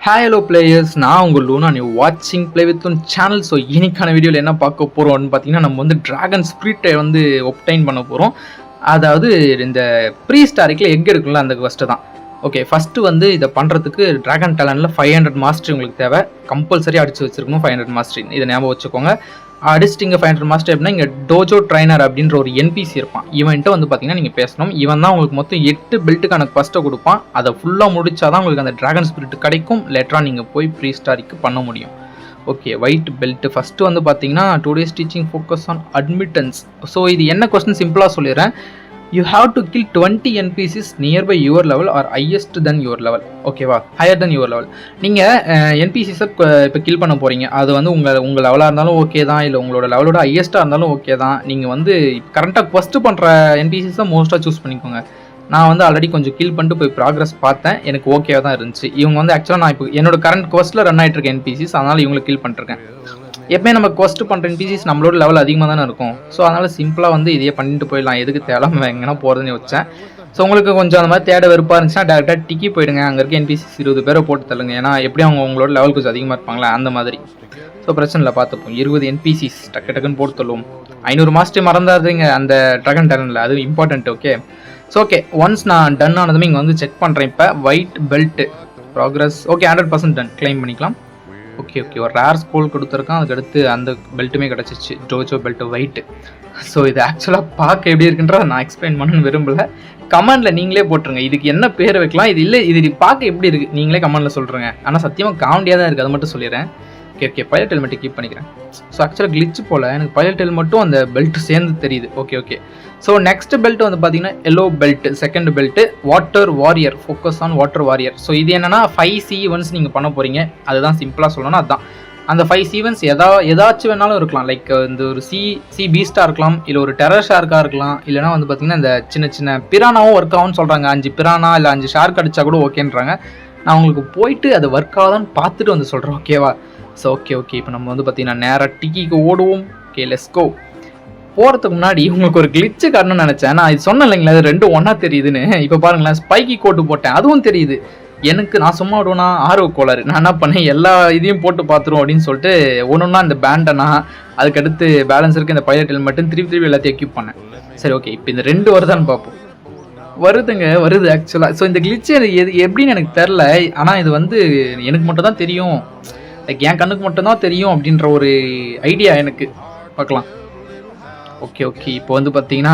Hi hello players, நான் உங்கள் லூனா. நீ வாட்சிங் play with one channel. So இன்னைக்கான வீடியோவில் என்ன பார்க்க போகிறோம்னு பார்த்தீங்கன்னா, நம்ம வந்து ட்ராகன் ஸ்பிரிட்டை வந்து ஒப்டைன் பண்ண போகிறோம். அதாவது இந்த ப்ரீ ஸ்டாரிக்கில் எங்கே இருக்குல்ல அந்த கொஸ்ட்டு தான். ஓகே, ஃபஸ்ட்டு வந்து இதை பண்ணுறதுக்கு ட்ராகன் டேலண்டில் 500 மாஸ்டர் உங்களுக்கு தேவை. கம்பல்சரி அடித்து வச்சுருக்கணும் 500 மாஸ்டர். இதை ஞாபகம் வச்சுக்கோங்க. அடிச்சிட்டிங்க 500 மாஸ்டர் அப்படின்னா இங்கே டோஜோ ட்ரைனர் அப்படின்ற ஒரு என்பிசி இருப்பான். இவன்ட்டு வந்து பார்த்தீங்கன்னா நீங்கள் பேசணும். இவன் தான் உங்களுக்கு மொத்தம் 8 பெல்ட்டுக்கான ஃபஸ்ட்டை கொடுப்பான். அதை ஃபுல்லாக முடிச்சாதான் உங்களுக்கு அந்த ட்ராகன் ஸ்பிரிட் கிடைக்கும். லேட்டராக நீங்கள் போய் ப்ரீ ஸ்டாரிக்கு பண்ண முடியும். ஓகே, ஒயிட் பெல்ட் ஃபஸ்ட்டு வந்து பார்த்தீங்கன்னா 2 days teaching focus on admittance. So இது என்ன கொஸ்டின் சிம்பிளாக சொல்லிடுறேன். You have to kill 20 NPCs nearby your level or highest than your level. ஓகேவா, ஹையர் than your level. நீங்கள் NPCஸை இப்போ கில் பண்ண போகிறீங்க. அது வந்து உங்கள் லெவலாக இருந்தாலும் ஓகே தான், இல்லை உங்களோட லெவலோட ஹையஸ்ட்டாக இருந்தாலும் ஓகே தான். நீங்கள் வந்து கரெக்டாக ஃபஸ்ட்டு பண்ணுற NPCஸை மோஸ்ட்டாக சூஸ் பண்ணிக்கோங்க. நான் வந்து ஆல்ரெடி கொஞ்சம் கில் பண்ணிட்டு போய் ப்ராக்ரஸ் பார்த்தேன். எனக்கு ஓகேவாக தான் இருந்துச்சு. இவங்க வந்து ஆக்சுவலாக நான் இப்போ என்னோட கரண்ட் குவஸ்ட்டில் ரன் ஆகிட்டு இருக்க NPCs, அதனால் இவங்களை கில் பண்ணிருக்கேன். எப்பவுமே நம்ம கொஸ்ட் பண்ணுற NPCs நம்மளோட லெவல் அதிகமாக தானே இருக்கும். ஸோ அதனால் சிம்பிளாக வந்து இதையே பண்ணிட்டு போயிடலாம். எதுக்கு தேவை எங்கன்னா போகிறதுன்னு வச்சேன். ஸோ உங்களுக்கு கொஞ்சம் அந்த மாதிரி தேட வெறுப்பாக இருந்துச்சுன்னா டேரெக்டாக டிக்கி போயிடுங்க. அங்கே இருக்க NPCs 20 பேரை போட்டு தள்ளுங்க. ஏன்னா எப்படியும் அவங்க உங்களோட லெவல் கொஞ்சம் அதிகமாக இருப்பாங்களா அந்த மாதிரி. ஸோ பிரச்சனை இல்லை, பார்த்துப்போம். 20 NPCs டக்குன்னு போட்டு தள்ளுவோம். 500 மாஸ்டர் மறந்தாதுங்க அந்த ட்ராகன் டேலண்டில், அது important. Okay, so okay, once நான் டன் ஆனதுமே இங்கே வந்து செக் பண்ணுறேன். இப்போ white belt progress okay 100% done, claim பண்ணிக்கலாம். ஓகே ஓகே, ஒரு ரேர் ஸ்கோல் கொடுத்துருக்கான். அதுக்கடுத்து அந்த பெல்ட்டுமே கிடச்சிச்சு, டோஜோ பெல்ட் ஒயிட்டு. ஸோ இது ஆக்சுவலாக பார்க்க எப்படி இருக்குன்றத நான் எக்ஸ்பிளைன் பண்ணணும்னு விரும்பலை. கமெண்டில் நீங்களே போட்டுருங்க இதுக்கு என்ன பேர் வைக்கலாம். இது இல்லை, இது பார்க்க எப்படி இருக்குது நீங்களே கமெண்டில் சொல்கிறேங்க. ஆனால் சத்தியமாக காமெடியாக தான் இருக்குது, அது மட்டும் சொல்லிடுறேன். ஓகே ஓகே, பைலட் ஹெல்மெட்டை கீப் பண்ணிக்கிறேன். ஸோ ஆக்சுவலாக கிளிச்சு போல் எனக்கு பைலட் ஹெல்மெட் மட்டும் அந்த பெல்ட் சேர்ந்து தெரியுது. Okay okay, so next belt வந்து பார்த்தீங்கன்னா yellow belt, second belt water warrior, focus on water warrior. So இது என்னன்னா 5 C1s நீங்கள் பண்ண போகிறீங்க. அதுதான் சிம்பிளாக சொல்லணும்னா அதுதான். அந்த 5 C1s ஏதாச்சும் வேணாலும் இருக்கலாம். லைக் இந்த ஒரு சி பீஸ்டாக இருக்கலாம், இல்லை ஒரு டெரர் ஷார்க்காக இருக்கலாம், இல்லைனா வந்து பார்த்தீங்கன்னா இந்த சின்ன சின்ன பிரானாவும் ஒர்க் ஆகும்னு சொல்கிறாங்க. 5 பிரானா இல்லை 5 ஷார்க் அடித்தா கூட ஓகேன்றாங்க. நான் உங்களுக்கு போயிட்டு அது ஒர்க் ஆகுதான்னு பார்த்துட்டு வந்து சொல்கிறேன். ஓகேவா? ஸோ ஓகே ஓகே, இப்போ நம்ம வந்து பார்த்தீங்கன்னா நேராக டிக்கிக்கு ஓடுவோம். Okay, let's go. போகிறதுக்கு முன்னாடி உங்களுக்கு ஒரு கிளிச்சு காரணம்னு நினச்சேன். நான் இது சொன்னேன் இல்லைங்களா, அது ரெண்டும் ஒன்றா தெரியுதுன்னு. இப்போ பாருங்களேன், ஸ்பைக்கி கோட்டு போட்டேன், அதுவும் தெரியுது எனக்கு. நான் சும்மா விடுவேன்னா ஆர்வ கோளாறு. நான் என்ன பண்ணேன், எல்லா இதையும் போட்டு பார்த்துருவோம் அப்படின்னு சொல்லிட்டு ஒன்றுன்னா இந்த பேண்டனா, அதுக்கடுத்து பேலன்ஸ் இருக்குது இந்த பைலட் ஹெல்மெட்டும் திருப்பி எல்லாத்தையும் எக்யூப் பண்ணேன். சரி ஓகே, இப்போ இந்த 2 வருதான்னு பார்ப்போம். வருதுங்க, வருது ஆக்சுவலாக. ஸோ இந்த கிளிச்சு எப்படின்னு எனக்கு தெரில. ஆனால் இது வந்து எனக்கு மட்டும் தான் தெரியும், லைக் என் கண்ணுக்கு மட்டும்தான் தெரியும் அப்படின்ற ஒரு ஐடியா எனக்கு. பார்க்கலாம். ஓகே ஓகே, இப்போ வந்து பார்த்தீங்கன்னா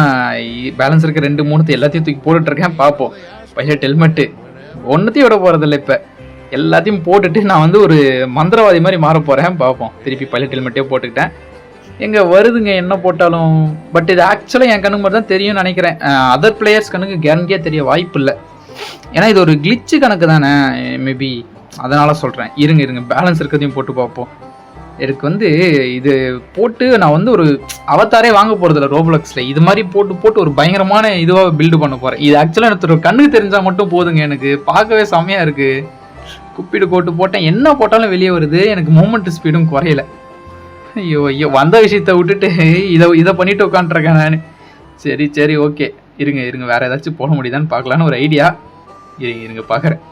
பேலன்ஸ் இருக்க 2-3 எல்லாத்தையும் தூக்கி போட்டுட்ருக்கேன். பார்ப்போம். பைலட் ஹெல்மெட்டு ஒன்றுத்தையும் விட போகிறதில்ல. இப்போ எல்லாத்தையும் போட்டுட்டு நான் வந்து ஒரு மந்திரவாதி மாதிரி மாற போகிறேன். பார்ப்போம். திருப்பி பைலட் ஹெல்மெட்டே போட்டுக்கிட்டேன். எங்கே வருதுங்க என்ன போட்டாலும். பட் இது ஆக்சுவலாக என் கண்ணுக்கு மட்டும் தான் தெரியும்னு நினைக்கிறேன். அதர் பிளேயர்ஸ் கணக்கு கேரண்டியாக தெரிய வாய்ப்பு இல்லை. ஏன்னா இது ஒரு கிளிச்சு கணக்கு தானே, மேபி அதனால் சொல்கிறேன். இருங்க பேலன்ஸ் இருக்கிறதையும் போட்டு பார்ப்போம். எனக்கு வந்து இது போட்டு நான் வந்து ஒரு அவதாரே வாங்க போகிறதில்ல ரோப்ளக்ஸில். இது மாதிரி போட்டு ஒரு பயங்கரமான இதுவாக பில்டு பண்ண போகிறேன். இது ஆக்சுவலாக எனக்கு ஒரு கண்ணுக்கு தெரிஞ்சால் மட்டும் போதுங்க. எனக்கு பார்க்கவே செம்மையாக இருக்குது. குப்பிடு கோட்டு போட்டேன், என்ன போட்டாலும் வெளியே வருது. எனக்கு மூமெண்ட் ஸ்பீடும் குறையல. ஐயோ வந்த விஷயத்த விட்டுட்டு இதை பண்ணிட்டு உட்காந்துருக்கேன் நான். சரி ஓகே, இருங்க வேறு ஏதாச்சும் போட முடியுதான்னு பார்க்கலான்னு ஒரு ஐடியா. இருங்க பார்க்குறேன்.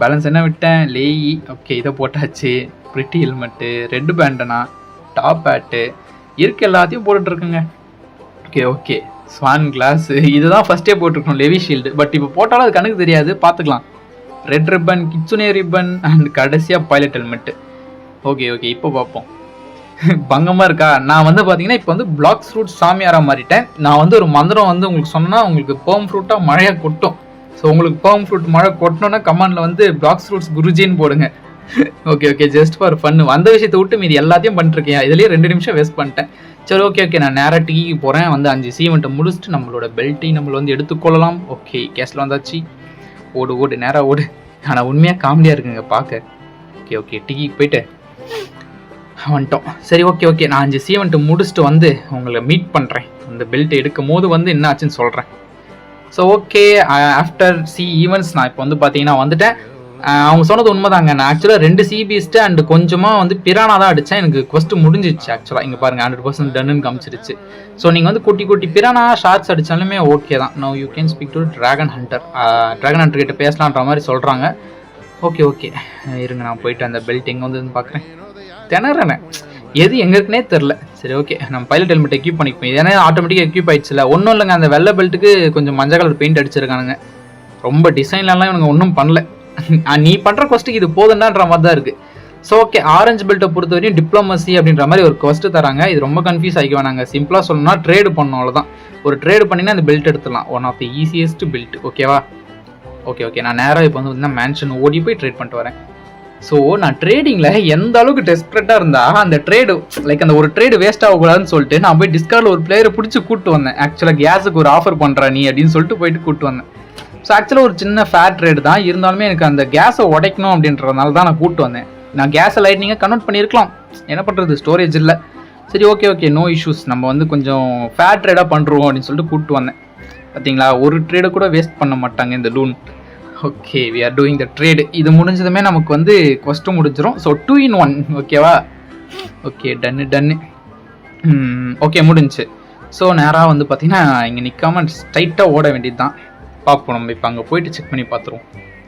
பேலன்ஸ் என்ன விட்டேன், லேயி. ஓகே, இதை போட்டாச்சு. Pretty helmet, red bandana, top hat இருக்கு, எல்லாத்தையும் போட்டுட்ருக்குங்க. ஓகே, ஸ்வான் கிளாஸ் இதுதான் ஃபஸ்ட்டே போட்டிருக்கணும், லெவி ஷீல்டு. பட் இப்போ போட்டாலும் அது கணக்கு தெரியாது, பார்த்துக்கலாம். ரெட் ரிப்பன், கிட்சுனே ரிப்பன் அண்ட் கடைசியாக பைலட் ஹெல்மெட்டு. ஓகே இப்போ பார்ப்போம். பங்கமாக இருக்கா? நான் வந்து பார்த்தீங்கன்னா இப்போ வந்து பிளாக் ஃப்ரூட் சாமியாராக மாறிட்டேன். நான் வந்து ஒரு மந்திரம் வந்து உங்களுக்கு சொன்னேன்னா உங்களுக்கு பேர்ம் ஃப்ரூட்டாக மழையாக கொட்டும். ஸோ உங்களுக்கு பேர்ம் ஃப்ரூட் மழை கொட்டணுன்னா கமாண்டில் வந்து பிளாக் ஃப்ரூட்ஸ் குருஜின்னு போடுங்க. Okay, just for fun. வந்த விஷயத்தை விட்டு மீது எல்லாத்தையும் பண்ணிருக்கேன். இதுலேயே 2 நிமிஷம் வேஸ்ட் பண்ணிட்டேன். சரி ஓகே, நான் நேராக டிக்கிக்கு போகிறேன். வந்து 5 சீமெண்ட்டை முடிச்சுட்டு நம்மளோட பெல்ட்டையும் நம்மளை வந்து எடுத்துக்கொள்ளலாம். ஓகே, கேஸில் வந்தாச்சு. ஓடு நேராக ஓடு. ஆனால் உண்மையாக காமெடியாக இருக்குங்க பார்க்க. ஓகே டிக்கிக்கு போயிட்டு வந்துட்டோம். சரி ஓகே, நான் 5 சீமெண்ட்டை முடிச்சுட்டு வந்து உங்களை மீட் பண்ணுறேன். அந்த பெல்ட்டை எடுக்கும் போது வந்து என்ன ஆச்சுன்னு சொல்கிறேன். ஸோ ஓகே, ஆஃப்டர் ஈவெண்ட்ஸ் நான் இப்போ வந்து பார்த்தீங்கன்னா வந்துட்டேன். அவங்க சொன்னது உண்மைதாங்க. நான் ஆக்சுவலாக 2 சி பீஸ்ட்டு அண்ட் கொஞ்சமாக வந்து பிரானா தான் அடித்தேன். எனக்கு கொஸ்ட்டு முடிஞ்சிச்சு ஆக்சுவலாக. இங்கே பாருங்கள் 100% டன்னு காமிச்சிருச்சு. ஸோ நீங்கள் வந்து குட்டி பிரானா ஷார்ட்ஸ் அடித்தாலுமே ஓகே தான். No you can speak to dragon hunter. Dragon hunter கிட்ட பேசலான்ற மாதிரி சொல்கிறாங்க. ஓகே ஓகே இருங்க, நான் போயிட்டு அந்த பெல்ட் எங்கே வந்து பார்க்குறேன். திணறேன், எது எங்கே இருக்குன்னே தெரில. சரி ஓகே, நம்ம பைலட் ஹெல்மெட் எக்யூப் பண்ணிப்போம். ஏன்னா ஆட்டோமேட்டிக்காக எக்யூப் ஆயிடுச்சுல. ஒன்றும் இல்லைங்க, அந்த வெள்ளை பெல்ட்டுக்கு கொஞ்சம் மஞ்சள் கலர் பெயிண்ட் அடிச்சிருக்கானுங்க. ரொம்ப டிசைன்லாம் இவனுங்க ஒன்றும் பண்ணல. நீ பண்ணுற கொஸ்ட்டுக்கு இது போதுண்டான்ற மாதிரி தான் இருக்குது. ஸோ ஓகே, ஆரஞ்சு பெல்ட்டை பொறுத்த வரையும் டிப்ளமசி அப்படின்ற மாதிரி ஒரு கொஸ்ட்டு தராங்க. இது ரொம்ப கன்ஃபியூஸ் ஆகிக்குவேன். நாங்கள் சிம்பிளாக சொல்லணும்னா ட்ரேடு பண்ணோம், அவ்வளோதான். ஒரு ட்ரேடு பண்ணினா அந்த பெல்ட் எடுத்துடலாம். One of the easiest belt. ஓகேவா? ஓகே ஓகே, நான் நேராக இப்போ வந்து மேன்ஷன் ஓடி போய் ட்ரேட் பண்ணிட்டு வரேன். ஸோ நான் ட்ரேடிங்கில் எந்த அளவுக்கு டெஸ்பரேட்டாக இருந்தால் அந்த ட்ரேடு லைக் அந்த ஒரு ட்ரேடு வேஸ்ட் ஆகக்கூடாதுன்னு சொல்லிட்டு நான் போய் டிஸ்கார்டில் ஒரு பிளேயரை பிடிச்சி கூப்பிட்டு வந்தேன். ஆக்சுவலாக கேஸுக்கு ஒரு ஆஃபர் பண்ணுறா நீ அப்படின்னு சொல்லிட்டு போயிட்டு கூப்பிட்டு வந்தேன். ஸோ ஆக்சுவலாக ஒரு சின்ன ஃபேர் ட்ரேடு தான் இருந்தாலுமே எனக்கு அந்த கேஸை உடைக்கணும் அப்படின்றதுனால தான் நான் கூப்பிட்டு வந்தேன். நான் கேஸை லைட்னிங்காக கன்வெர்ட் பண்ணியிருக்கலாம், என்ன பண்ணுறது, ஸ்டோரேஜ் இல்லை. சரி ஓகே ஓகே, நோ இஷ்யூஸ், நம்ம வந்து கொஞ்சம் ஃபேர் ட்ரேடாக பண்ணுறோம் அப்படின்னு சொல்லிட்டு கூப்பிட்டு வந்தேன். பார்த்தீங்களா, ஒரு ட்ரேடை கூட வேஸ்ட் பண்ண மாட்டாங்க இந்த லூன். Okay, we are doing the trade. இது முடிஞ்சதுமே நமக்கு வந்து கொஸ்ட்டும் முடிஞ்சிடும். So 2 in 1. ஓகேவா? ஓகே, டன்னு. ஓகே, முடிஞ்சு. ஸோ நேராக வந்து பார்த்தீங்கன்னா இங்கே நிற்காம ஸ்ட்ரைட்டாக ஓட வேண்டியது தான். பார்ப்போம், நம்ம இப்போ அங்கே போயிட்டு செக் பண்ணி பார்த்துருவோம்.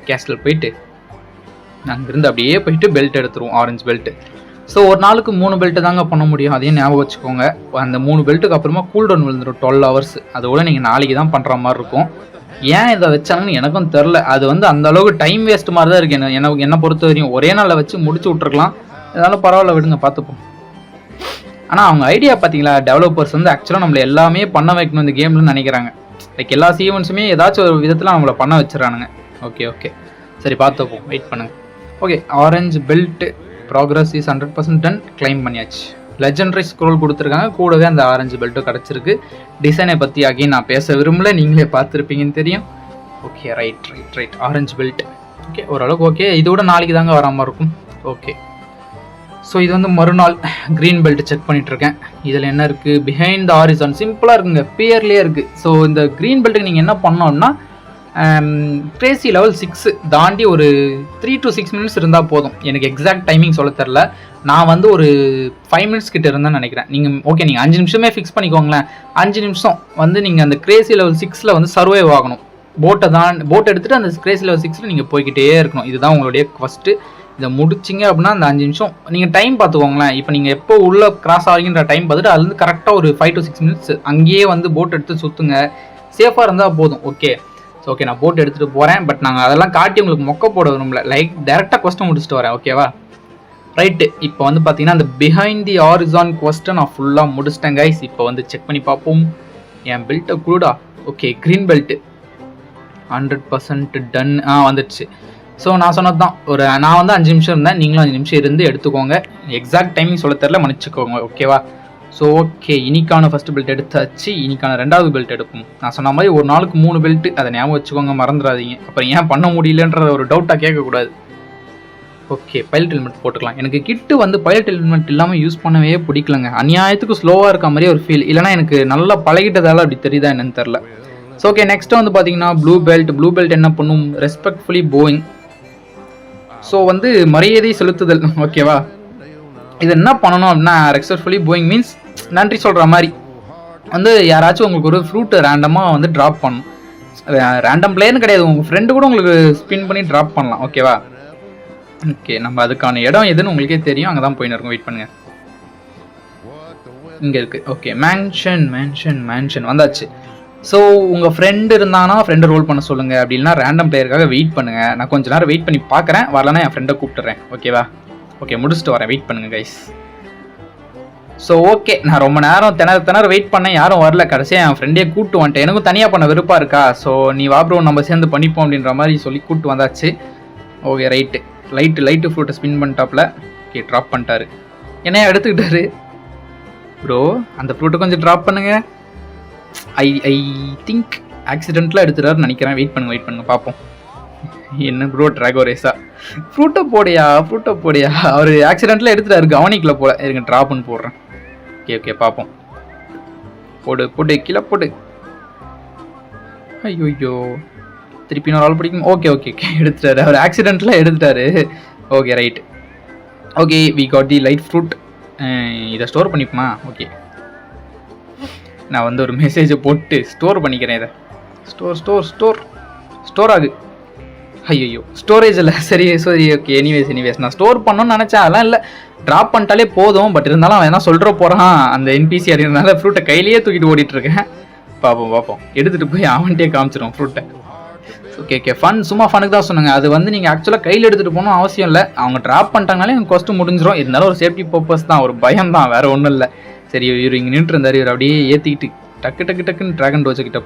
கேஸ்டில் போயிட்டு அங்கேருந்து அப்படியே போயிட்டு பெல்ட் எடுத்துருவோம், ஆரஞ்சு பெல்ட்டு. ஸோ ஒரு நாளுக்கு 3 பெல்ட்டு தாங்க பண்ண முடியும், அதையும் ஞாபகம் வச்சுக்கோங்க. அந்த 3 பெல்ட்டுக்கு அப்புறமா கூல் டவுன் விழுந்துடும் 12 hours. அதோட நீங்கள் நாளைக்கு தான் பண்ணுற மாதிரி இருக்கும். ஏன் இதை வச்சாங்கன்னு எனக்கும் தெரில. அது வந்து அந்த அளவுக்கு டைம் வேஸ்ட் மாதிரி தான் இருக்குது என்னை பொறுத்த வரையும். ஒரே நாளில் வச்சு முடிச்சு விட்ருக்கலாம், அதனால பரவாயில்ல, விடுங்க, பார்த்துப்போம். ஆனால் அவங்க ஐடியா பார்த்தீங்களா, டெவலப்பர்ஸ் வந்து ஆக்சுவலாக நம்மளை எல்லாமே பண்ண வைக்கணும் இந்த கேம்னு நினைக்கிறாங்க. லைக் எல்லா சீவன்ஸுமே ஏதாச்சும் ஒரு விதத்தில் நம்மளை பண்ண வச்சிடறானுங்க. ஓகே ஓகே, சரி பார்த்துப்போம், வெயிட் பண்ணுங்கள். Okay, orange belt progress is 100% done. Claim பண்ணியாச்சு. லெஜெண்டரி ஸ்க்ரோல் கொடுத்துருக்காங்க, கூடவே அந்த ஆரஞ்சு பெல்ட்டும் கிடச்சிருக்கு. டிசைனை பற்றி அகைன் நான் பேச விரும்பல, நீங்களே பார்த்துருப்பீங்கன்னு தெரியும். Okay, right orange belt. Okay, ஓரளவுக்கு ஓகே. இதோட நாளைக்கு தாங்க வர மாதிரி இருக்கும். ஓகே, ஸோ இது வந்து மறுநாள் க்ரீன் பெல்ட் செக் பண்ணிகிட்ருக்கேன். இதில் என்ன இருக்குது, பிஹைண்ட் த ஹாரிசான், சிம்பிளாக இருக்குங்க, பேர்லேயே இருக்குது. ஸோ இந்த க்ரீன் பெல்ட்டுக்கு நீங்கள் என்ன பண்ணோன்னா கிரேசி லெவல் 6 தாண்டி ஒரு 3 to 6 minutes இருந்தால் போதும். எனக்கு எக்ஸாக்ட் டைமிங் சொல்ல தெரில, நான் வந்து ஒரு 5 minutes கிட்ட இருந்தேன்னு நினைக்கிறேன். நீங்கள் ஓகே, நீங்கள் 5 நிமிஷமே ஃபிக்ஸ் பண்ணிக்கோங்களேன். 5 நிமிஷம் வந்து நீங்கள் அந்த கிரேசி லெவல் 6 வந்து சர்வைவ் ஆகணும். போட் எடுத்துகிட்டு அந்த கிரேசி லெவல் 6 நீங்கள் போய்கிட்டே இருக்கணும். இதுதான் உங்களுடைய ஃபஸ்ட்டு. இதை முடிச்சிங்க அப்படின்னா அந்த 5 நிமிஷம் நீங்கள் டைம் பார்த்துக்கோங்களேன். இப்போ நீங்கள் எப்போ உள்ளே கிராஸ் ஆகின்ற டைம் பார்த்துட்டு அதுலேருந்து கரெக்டாக ஒரு 5 to 6 minutes அங்கேயே வந்து போட் எடுத்து சுற்றுங்க, சேஃபாக இருந்தால் போதும். ஓகே, ஸோ ஓகே, நான் போட் எடுத்துகிட்டு போகிறேன். பட் நாங்கள் அதெல்லாம் காட்டி உங்களுக்கு மொக்க போட விரும்பல, லைக் டேரெக்டாக கொஸ்டின் முடிச்சுட்டு வரேன். ஓகேவா? ரைட்டு, இப்போ வந்து பார்த்தீங்கன்னா அந்த பிஹைண்ட் தி ஹாரிசான் கொஸ்டின் நான் ஃபுல்லாக முடிச்சிட்டேன் கைஸ். இப்போ வந்து செக் பண்ணி பார்ப்போம். என் பெல்ட்டை கூடா. Okay, green belt 100% done. வந்துடுச்சு. ஸோ நான் சொன்னது தான், நான் வந்து 5 நிமிஷம் இருந்தேன், நீங்களும் 5 நிமிஷம் இருந்து எடுத்துக்கோங்க. எக்ஸாக்ட் டைமிங் சொல்ல தெரில, மன்னிச்சுக்கோங்க. ஓகேவா? ஸோ ஓகே, இன்னைக்கான ஃபஸ்ட்டு பெல்ட் எடுத்தாச்சு. இன்னைக்கான 2வது பெல்ட் எடுப்போம். நான் சொன்ன மாதிரி ஒரு நாளுக்கு 3 பெல்ட்டு, அதை ஞாபகம் வச்சுக்கோங்க, மறந்துடாதீங்க. அப்புறம் ஏன் பண்ண முடியலன்ற ஒரு டவுட்டாக கேட்கக்கூடாது. ஓகே, பைலட் ஹெல்மெட் போட்டுக்கலாம். எனக்கு கிட்டு வந்து பைலட் ஹெல்மெட் இல்லாமல் யூஸ் பண்ணவே பிடிக்கலங்க. அநியாயத்துக்கு ஸ்லோவாக இருக்க மாதிரியே ஒரு ஃபீல். இல்லைனா எனக்கு நல்லா பழகிட்டதால அப்படி தெரியுதா என்னன்னு தெரில. ஸோ ஓகே, நெக்ஸ்ட்டு வந்து பார்த்தீங்கன்னா ப்ளூ பெல்ட் என்ன பண்ணும், ரெஸ்பெக்ட்ஃபுல்லி போயிங். ஸோ வந்து மரியாதை செலுத்துதல். ஓகேவா? இது என்ன பண்ணணும் அப்படின்னா, ரெஸ்பெக்ட்ஃபுல்லி போயிங் மீன்ஸ் நன்றி சொல்கிற மாதிரி வந்து யாராச்சும் உங்களுக்கு ஒரு ஃப்ரூட்டு ரேண்டமாக வந்து ட்ராப் பண்ணணும். ரேண்டம் பிளேயர்னு கிடையாது, உங்கள் ஃப்ரெண்டு கூட உங்களுக்கு ஸ்பின் பண்ணி ட்ராப் பண்ணலாம். ஓகேவா? ஓகே, நம்ம அதுக்கான இடம் எதுன்னு உங்களுக்கே தெரியும், அங்கே தான் போயின்னு இருக்கும். வெயிட் பண்ணுங்கள், இங்கே இருக்குது. ஓகே, மேன்ஷன் வந்தாச்சு. ஸோ உங்கள் ஃப்ரெண்டு இருந்தானா ஃப்ரெண்டை ரோல் பண்ண சொல்லுங்கள். அப்படி இல்லைனா ரேண்டம் பிளேயருக்காக வெயிட் பண்ணுங்கள். நான் கொஞ்சம் நேரம் வெயிட் பண்ணி பார்க்குறேன், வரலன்னா என் ஃப்ரெண்டை கூப்பிட்டுறேன். ஓகேவா? ஓகே, முடிச்சுட்டு வரேன், வெயிட் பண்ணுங்கள் கைஸ். ஸோ ஓகே, நான் ரொம்ப நேரம் திணற வெயிட் பண்ணேன், யாரும் வரல. கடைசியாக என் ஃப்ரெண்டே கூப்பிட்டு வந்துட்டேன். எனக்கும் தனியாக பண்ண விருப்பம் இருக்கா, ஸோ நீ வா ப்ரோ, நம்ம சேர்ந்து பண்ணிப்போம் அப்படின்ற மாதிரி சொல்லி கூப்பிட்டு வந்தாச்சு. ஓகே, லைட்டு ஃப்ரூட்டை ஸ்பின் பண்ணிட்டாப்ல. ஓகே, ட்ராப் பண்ணிட்டாரு. என்னையா எடுத்துக்கிட்டாரு ப்ரோ, அந்த ஃப்ரூட்டை கொஞ்சம் ட்ராப் பண்ணுங்க. ஐ திங்க் ஆக்சிடென்ட்லாம் எடுத்துட்டாருன்னு நினைக்கிறேன். வெயிட் பண்ணுங்க பார்ப்போம். என்ன ப்ரோ, ட்ராகோ ரேஸா? ஃப்ரூட்டை போடியா. அவர் ஆக்சிடென்ட்லாம் எடுத்துட்டாரு, கவனிக்கல போல. இருங்க, ட்ராப்னு போடுறேன். ஓகே, பார்ப்போம். போடு கீழே போடு. ஐயோ, திருப்பி இன்னொரு ஆள் பிடிக்கும். ஓகே எடுத்துட்டாரு, அவர் ஆக்சிடென்ட்லாம் எடுத்துட்டாரு. Okay, right. Okay, we got the light fruit. இதை ஸ்டோர் பண்ணிப்போமா? ஓகே, நான் வந்து ஒரு மெசேஜை போட்டு ஸ்டோர் பண்ணிக்கிறேன். இதை ஸ்டோர் ஆகு. ஐயோ ஸ்டோரேஜ் இல்லை. சரி சரி ஓகே. எனிவேஸ் நான் ஸ்டோர் பண்ணணும்னு நினச்சேன். அதெல்லாம் இல்லை, ட்ராப் பண்ணிட்டாலே போதும். பட் இருந்தாலும் அவன் என்ன சொல்கிற போகிறான் அந்த என்பிசி அப்படின்றதுனால ஃப்ரூட்டை கையிலேயே தூக்கிட்டு ஓடிட்டுருக்கேன். பார்ப்போம் எடுத்துகிட்டு போய் அவன்கிட்டே காமிச்சிடும் ஃப்ரூட்டை. ஓகே ஃபன், சும்மா ஃபனுக்கு தான் சொன்னாங்க. அது வந்து நீங்கள் ஆக்சுவலாக கையில் எடுத்துகிட்டு போகணும் அவசியம் இல்லை. அவங்க ட்ராப் பண்ணிட்டாங்கனாலே எனக்கு கொஸ்ட்டு முடிஞ்சிடும். இருந்தாலும் ஒரு சேஃப்டி பர்பஸ் தான், ஒரு பயம் தான், வேறு ஒன்றும் இல்லை. சரி இவர் இங்கே நின்று இருந்தார், இவர் அப்படியே ஏற்றிக்கிட்டு டக்குன்னு ட்ராகன் ரோஜா கிட்ட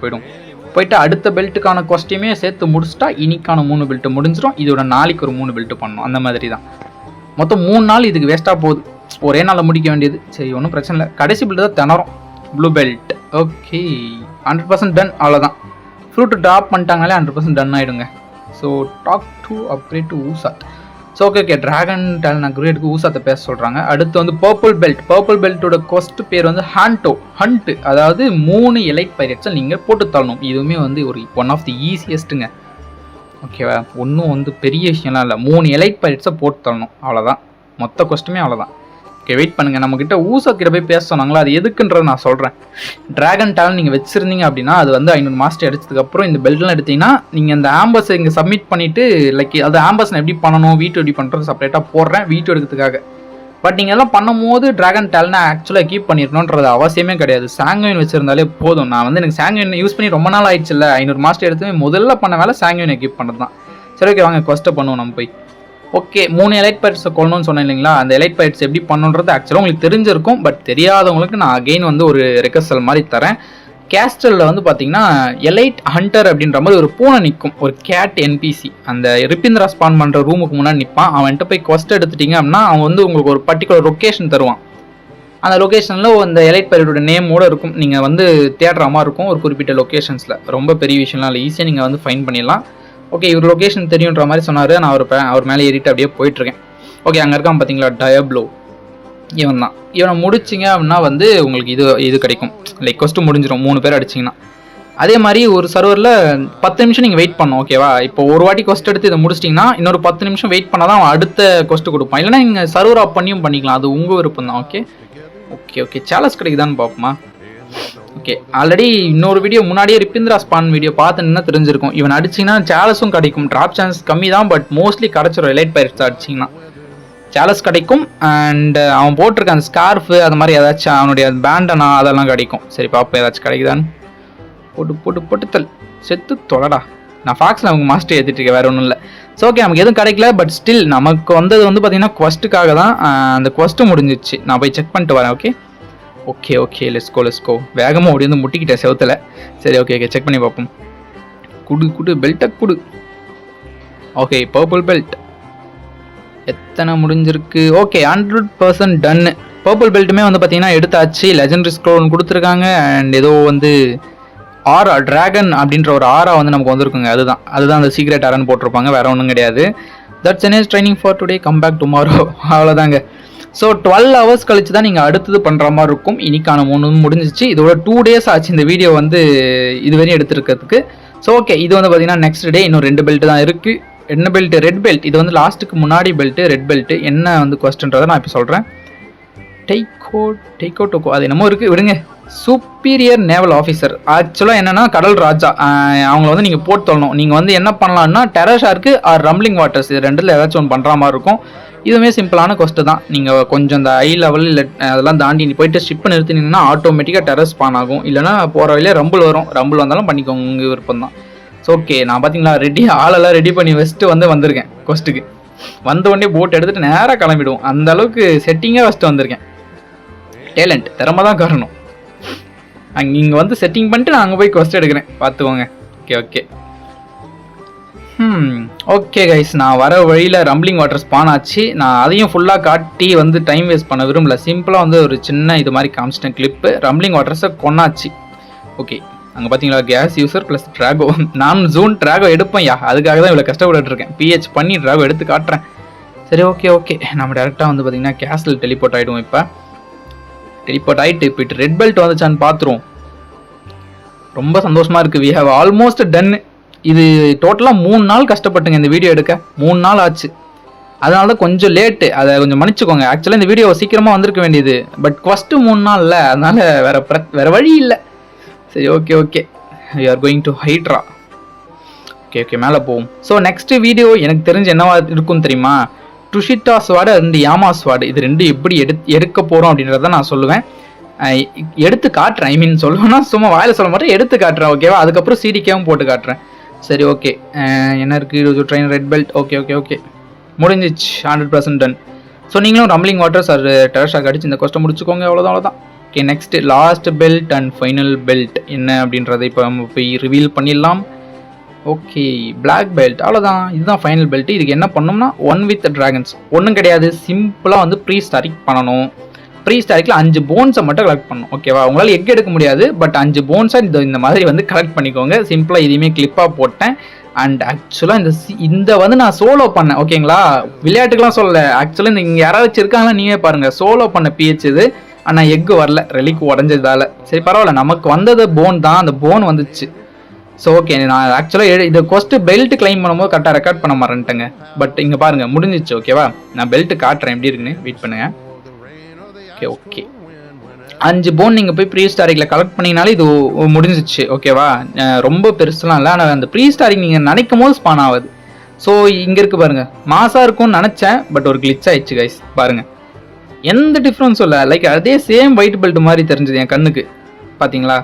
போயிட்டு அடுத்த பெல்ட்டுக்கான கொஸ்டியுமே சேர்த்து முடிச்சுட்டா இனிக்கான 3 பெல்ட்டு முடிஞ்சிடும். இதோட நாளைக்கு ஒரு 3 பெல்ட்டு பண்ணணும். அந்த மாதிரி தான் மொத்தம் 3 நாள் இதுக்கு வேஸ்ட்டாக போகுது. ஒரே நாளில் முடிக்க வேண்டியது. சரி ஒன்றும் பிரச்சனை இல்லை. கடைசி பெல்ட்டு தான் திணறும். Blue belt. Okay 100% done. அவ்வளோதான். ஃப்ரூட்டு ட்ராப் பண்ணிட்டாங்கனாலே 100% டன் ஆகிடுங்க. So talk to upgrade to ஊசாத். ஸோ ஓகே ட்ராகன் டேலன் அப்கிரேடுக்கு ஊசாத்தை பேச சொல்கிறாங்க. அடுத்து வந்து பர்பிள் பெல்ட்டோட கொஸ்ட் பேர் வந்து ஹண்ட். அதாவது 3 எலைட் பைரட்ஸை நீங்கள் போட்டு தள்ளணும். இதுவுமே வந்து ஒரு ஒன் ஆஃப் தி ஈஸியஸ்ட்டுங்க. ஓகேவா, ஒன்றும் வந்து பெரிய விஷயம்லாம் இல்லை. 3 எலைட் பைரட்ஸை போட்டு தள்ளணும், அவ்வளோதான். மொத்த கொஸ்ட்டுமே அவ்வளோதான். ஓகே வெயிட் பண்ணுங்கள். நம்மக்கிட்ட ஊசாக்கிட்ட போய் பேச சொன்னாங்களா, அது எதுக்குன்றது நான் சொல்கிறேன். ட்ராகன் டேலன் நீங்கள் வச்சுருந்தீங்க அப்படின்னா அது வந்து 500 மாஸ்டர் அடிச்சதுக்கப்புறம் இந்த பெல்ட்லாம் எடுத்தீங்கன்னா நீங்கள் அந்த ஆம்பஸை இங்கே சப்மிட் பண்ணிவிட்டு லைக் அது ஆம்பஸ் நான் எப்படி பண்ணணும், வீட்டு எப்படி பண்ணுறது செப்பரேட்டாக போடுறேன் வீட்டு எடுக்கிறதுக்காக. பட் நீங்கள் எல்லாம் பண்ணும்போது ட்ராகன் டேலனை ஆக்சுவலாக கீப் பண்ணிடணுன்றது அவசியமே கிடையாது. சாங்குவின் வச்சுருந்தாலே போதும். நான் வந்து எனக்கு சாங்குவின் யூஸ் பண்ணி ரொம்ப நாள் ஆயிடுச்சு இல்லை. 500 மாஸ்டர் எடுத்து முதல்ல பண்ண வேலை சாங்குவினை கீப் பண்ணுறது தான். சரி ஓகே வாங்க கொஸ்ட்டை பண்ணுவோம் நம்ம போய். ஓகே 3 எலைட் பைரட்ஸை கொள்ளணும்னு சொன்னேன் இல்லைங்களா. அந்த எலைட் பைரட்ஸ் எப்படி பண்ணணுன்றது ஆக்சுவலாக உங்களுக்கு தெரிஞ்சிருக்கும். பட் தெரியாதவங்களுக்கு நான் அகெயின் வந்து ஒரு ரெக்கர்சல் மாதிரி தரேன். கேஸ்டலில் வந்து பார்த்தீங்கன்னா எலைட் ஹண்டர் அப்படின்ற மாதிரி ஒரு பூனை நிற்கும், ஒரு கேட் என்பிசி. அந்த ரிப்பிந்திரா ஸ்பான் பண்ணுற ரூமுக்கு முன்னாடி நிற்பான். அவன்கிட்ட போய் கொஸ்ட் எடுத்துட்டீங்க அப்படின்னா அவன் வந்து உங்களுக்கு ஒரு பர்டிகுலர் லொக்கேஷன் தருவான். அந்த லொக்கேஷனில் அந்த எலைட் பைரட்டோட நேமோடு இருக்கும். நீங்கள் வந்து தேடுற மாதிரி இருக்கும் ஒரு குறிப்பிட்ட லொக்கேஷன்ஸில். ரொம்ப பெரிய விஷயம்லாம் இல்லை, ஈஸியாக நீங்கள் வந்து ஃபைன் பண்ணிடலாம். ஓகே இவர் லொக்கேஷன் தெரியுன்ற மாதிரி சொன்னார். நான் அவர் மேலே ஏறிட்டு அப்படியே போயிட்டுருக்கேன். ஓகே அங்கே இருக்கான் பார்த்தீங்களா டயப்ளோ, இவன் தான். இவனை முடிச்சிங்க அப்படின்னா வந்து உங்களுக்கு இது கிடைக்கும். லைக் கொஸ்ட்டு முடிஞ்சிடும் 3 பேர் அடிச்சிங்கன்னா. அதே மாதிரி ஒரு சர்வரில் 10 நிமிஷம் நீங்கள் வெயிட் பண்ணணும். ஓகேவா, இப்போ ஒரு வாட்டி கொஸ்ட் எடுத்து இதை முடிச்சிட்டிங்கன்னா இன்னொரு 10 நிமிஷம் வெயிட் பண்ணால் தான் அவன் அடுத்த கொஸ்ட்டு கொடுப்பான். இல்லைனா நீங்கள் சர்வர் ஆஃப் பண்ணிக்கலாம், அது உங்கள் விருப்பம் தான். ஓகே சேலஸ் கிடைக்குதான்னு பார்ப்போமா. ஓகே ஆல்ரெடி இன்னொரு வீடியோ முன்னாடியே ரிப்பிந்திரா ஸ்பான் வீடியோ பார்த்துன்னா தெரிஞ்சிருக்கும். இவன் அடிச்சிங்கன்னா சேலஸும் கிடைக்கும். ட்ராப் சான்ஸ் கம்மி தான், பட் மோஸ்ட்லி கிடச்சிரும். எலைட் பைரட்ஸ் அடிச்சிங்கன்னா சேலஸ் கிடைக்கும். அண்ட் அவன் போட்டிருக்க அந்த ஸ்கார்ஃபு அது மாதிரி ஏதாச்சும் அவனுடைய பேண்டனா அதெல்லாம் கிடைக்கும். சரி பார்ப்போம் ஏதாச்சும் கிடைக்குதான்னு. போட்டுத்தல் செத்து தொலைடா. நான் ஃபாக்ஸில் அவங்க மாஸ்டர் ஏற்றிட்டு இருக்கேன், வேறு ஒன்றும் இல்லை. ஸோ ஓகே நமக்கு எதுவும் கிடைக்கல. பட் ஸ்டில் நமக்கு வந்தது வந்து பார்த்தீங்கன்னா கொஸ்ட்டுக்காக தான். அந்த கொஸ்ட்டு முடிஞ்சிச்சு. நான் போய் செக் பண்ணிட்டு வரேன். Okay let's go. வேகமாக ஓடி வந்து முட்டிக்கிட்டேன் செவத்தில். சரி ஓகே செக் பண்ணி பார்ப்போம். குடு பெல்ட்டை குடு. ஓகே பர்பிள் பெல்ட் எத்தனை முடிஞ்சிருக்கு. ஓகே 100% டன்னு. பர்பிள் பெல்ட்டுமே வந்து பார்த்தீங்கன்னா எடுத்தாச்சு. லெஜெண்டரி ஸ்க்ரோல் கொடுத்துருக்காங்க. அண்ட் ஏதோ வந்து ஆரா ட்ராகன் அப்படின்ற ஒரு ஆரா வந்து நமக்கு வந்துருக்குங்க. அதுதான் அந்த சீக்ரெட் ஆரான்னு போட்டிருப்பாங்க, வேறு ஒன்றும் கிடையாது. தட்ஸ் எனேஸ் training for today, come back tomorrow. அவ்வளோதாங்க. ஸோ 12 hours கழிச்சு தான் நீங்கள் அடுத்தது பண்ணுற மாதிரி இருக்கும். இன்னைக்கான 3 முடிஞ்சிச்சு. இதோட 2 days ஆச்சு இந்த வீடியோ வந்து இதுவரையும் எடுத்துருக்கிறதுக்கு. ஸோ ஓகே இது வந்து பார்த்தீங்கன்னா நெக்ஸ்ட் டே இன்னும் 2 பெல்ட் தான் இருக்குது. என்ன பெல்ட்? Red belt. இது வந்து லாஸ்ட்டுக்கு முன்னாடி பெல்ட்டு ரெட் பெல்ட்டு. என்ன வந்து கொஸ்டின்றதை நான் இப்போ சொல்கிறேன். டெய்கோ அது என்னமோ இருக்குது, விடுங்க. Superior naval officer. ஆக்சுவலாக என்னென்னா கடல் ராஜா. அவங்கள வந்து நீங்கள் போட்டு தள்ளணும். நீங்கள் வந்து என்ன பண்ணலான்னா டெரஷார்க்கு ஆர் ரம்ப்ளிங் வாட்டர்ஸ் இது ரெண்டில் ஏதாச்சும் ஒன்று பண்ணுற மாதிரி இருக்கும். இதுவுமே சிம்பிளான கொஸ்ட்டு தான். நீங்கள் கொஞ்சம் இந்த ஹை லெவல் இல்லை அதெல்லாம் தாண்டி போயிட்டு ஷிப்பை நிறுத்தினீங்கன்னா ஆட்டோமேட்டிக்காக டெரஸ் ஸ்பான் ஆகும். இல்லைனா போகிற வழியிலே ரம்பிள் வரும். ரம்பிள் வந்தாலும் பண்ணிக்கோங்க, உங்கள் விருப்பம் தான். ஸோ ஓகே நான் பார்த்தீங்களா ஆளெல்லாம் ரெடி பண்ணி வச்சுட்டு வந்திருக்கேன் கொஸ்ட்டுக்கு. வந்த உடனே போட் எடுத்துகிட்டு நேராக கிளம்பிடுவோம். அந்த அளவுக்கு செட்டிங்காக வச்சுட்டு வந்திருக்கேன். டேலண்ட் திறமை தான் காரணம். இங்கே வந்து செட்டிங் பண்ணிட்டு நான் அங்கே போய் கொஸ்ட் எடுக்கிறேன், பார்த்துக்கோங்க. ஓகே கைஸ், நான் வர வழியில் ரம்பிளிங் வாட்டர் ஸ்பான் ஆச்சு. நான் அதையும் ஃபுல்லாக காட்டி வந்து டைம் வேஸ்ட் பண்ண விரும்பல. சிம்பிளாக வந்து ஒரு சின்ன இது மாதிரி காமிச்சிட்டேன் கிளிப்பு. ரம்பிளிங் வாட்டர்ஸை கொண்டாச்சு. ஓகே அங்கே பார்த்தீங்களா கேஸ் யூசர் ப்ளஸ் ட்ராகோ. நான் ஜூன் ட்ராகோ எடுப்பேன் அதுக்காக தான் இவ்வளோ கஷ்டப்பட்டு இருக்கேன். பிஹெச் பண்ணி ட்ராகோ எடுத்து காட்டுறேன். சரி ஓகே நம்ம டேரெக்டாக வந்து பார்த்தீங்கன்னா கேஸ்டில் டெலிபோர்ட் ஆகிடுவோம். இப்போ டெலிபோர்ட் ஆகிட்டு போயிட்டு ரெட் பெல்ட் வந்துச்சான்னு பார்த்துருவோம். ரொம்ப சந்தோஷமாக இருக்குது. We have almost done. இது டோட்டலாக 3 நாள் கஷ்டப்பட்டுங்க இந்த வீடியோ எடுக்க. 3 நாள் ஆச்சு. அதனால தான் கொஞ்சம் லேட்டு, அதை கொஞ்சம் மன்னிச்சுக்கோங்க. ஆக்சுவலாக இந்த வீடியோ சீக்கிரமாக வந்திருக்க வேண்டியது. பட் ஃபஸ்ட்டு 3 நாள் இல்லை, அதனால் வேறு வழி இல்லை. சரி okay we are going to Hydra. Okay okay மேலே போவோம். ஸோ நெக்ஸ்ட் வீடியோ எனக்கு தெரிஞ்சு என்னவா இருக்கும் தெரியுமா, டுஷிட்டா ஸ்வாடு அண்ட் யாமா ஸ்வாடு இது ரெண்டும் எப்படி எடுக்க போகிறோம் அப்படின்றத நான் சொல்லுவேன். எடுத்து காட்டுறேன். ஐ மீன் சொல்லணும்னா சும்மா வாயில சொல்ல மாட்டேன், எடுத்து காட்டுறேன். ஓகேவா? அதுக்கப்புறம் சிடிகேவும் போட்டு காட்டுறேன். சரி ஓகே. என்ன இருக்குது train red belt. Okay okay okay முடிஞ்சிச்சு. 100% டன். ஸோ நீங்களும் ரம்லிங் வாட்டர்ஸ் அது டெரஷாக் அடிச்சு இந்த கொஸ்ட்டை முடிச்சுக்கோங்க. அவ்வளோதான். Okay next last belt and final belt என்ன அப்படின்றத இப்போ நம்ம போய் ரிவீல் பண்ணிடலாம். ஓகே பிளாக் பெல்ட் அவ்வளோதான். இதுதான் ஃபைனல் பெல்ட். இதுக்கு என்ன பண்ணோம்னா 1 with ட்ராகன்ஸ் ஒன்றும் கிடையாது. சிம்பிளாக வந்து ப்ரீ ஸ்டாரிக் பண்ணணும். ப்ரீ ஸ்டாரிக்கில் 5 போன்ஸை மட்டும் கலெக்ட் பண்ணணும். ஓகேவா? உங்களால் எக் எடுக்க முடியாது, பட் 5 போன்ஸை இந்த மாதிரி வந்து கலெக்ட் பண்ணிக்கோங்க. சிம்பிளாக இதையுமே கிளிப்பாக போட்டேன். அண்ட் ஆக்சுவலாக இந்த வந்து நான் சோலோ பண்ணேன். ஓகேங்களா? விளையாட்டுக்கெலாம் சொல்லலை. ஆக்சுவலாக இங்கே யாராவது இருக்காங்களா நீங்களே பாருங்கள். சோலோ பண்ண பிஹெச் இது. ஆனால் எக்கு வரல, ரெலிக்கு உடஞ்சதால. சரி பரவாயில்ல, நமக்கு வந்தது போன் தான். அந்த போன் வந்துச்சு. ஸோ ஓகே நான் ஆக்சுவலாக இது கொஸ்ட்டு பெல்ட் கிளைம் பண்ணும்போது கரெக்டாக ரெக்கார்ட் பண்ண மாட்டேங்க. பட் இங்கே பாருங்கள் முடிஞ்சிச்சு. ஓகேவா? நான் பெல்ட் காட்டுறேன் எப்படி இருக்குன்னு. வெயிட் பண்ணுங்கள். ஓகே ஓகே 5 போன் நீங்கள் போய் ப்ரீ ஸ்டாரிக்கில் கலெக்ட் பண்ணிங்கனாலே இது முடிஞ்சிச்சு. ஓகேவா? ரொம்ப பெருசுலாம் இல்லை. ஆனால் அந்த ப்ரீ ஸ்டாரிக் நீங்கள் நினைக்கும் போது ஸ்பான் ஆகுது. ஸோ இங்கே இருக்குது பாருங்கள். மாசாக இருக்கும்னு நினச்சேன், பட் ஒரு கிளிச் ஆயிடுச்சு கைஸ். பாருங்கள் எந்த டிஃப்ரென்ஸும் இல்லை. லைக் அதே சேம் ஒயிட் பெல்ட் மாதிரி தெரிஞ்சது என் கண்ணுக்கு. பார்த்தீங்களா?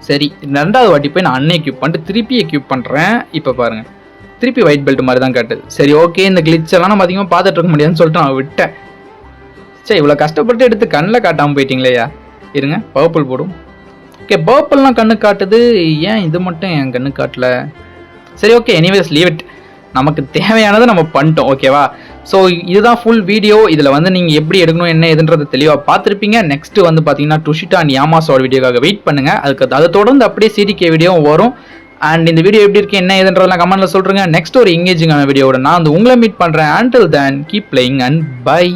சரி 2வது வாட்டி போய் நான் எக்யூப் பண்ணிட்டு திருப்பி எக்யூப் பண்ணுறேன். இப்போ பாருங்கள் திருப்பி ஒயிட் பெல்ட் மாதிரி தான் காட்டுது. சரி ஓகே இந்த கிளிச்செல்லாம் நம்ம அதிகமாக பார்த்துட்டு இருக்க முடியாதுன்னு சொல்லிட்டு நான் விட்டேன். சரி இவ்வளோ கஷ்டப்பட்டு எடுத்து கண்ணில் காட்டாமல் போயிட்டீங்களேயா. இருங்க பர்பிள் போடும். ஓகே பர்பிள்லாம் கண்ணு காட்டுது, ஏன் இது மட்டும் என் கண்ணு காட்டல? சரி ஓகே எனிவேஸ் லீவ் இட். நமக்கு தேவையானதை நம்ம பண்ணிட்டோம். ஓகேவா? ஸோ இதுதான் ஃபுல் வீடியோ. இதில் வந்து நீங்கள் எப்படி எடுக்கணும் என்ன எதுன்றதை தெளிவாக பார்த்துருப்பீங்க. நெக்ஸ்ட் வந்து பார்த்தீங்கன்னா டுஷிட்டா அண்ட் யாமாஸோட வீடியோக்காக வெயிட் பண்ணுங்கள். அதை தொடர்ந்து அப்படியே சிடிகே வீடியோவும் வரும். அண்ட் இந்த வீடியோ எப்படி இருக்கு என்ன எதுன்றதெல்லாம் கமெண்ட்டில் சொல்கிறேங்க. நெக்ஸ்ட் ஒரு எங்கேஜிங்கான வீடியோட நான் வந்து உங்களை மீட் பண்ணுறேன். until then keep playing and bye.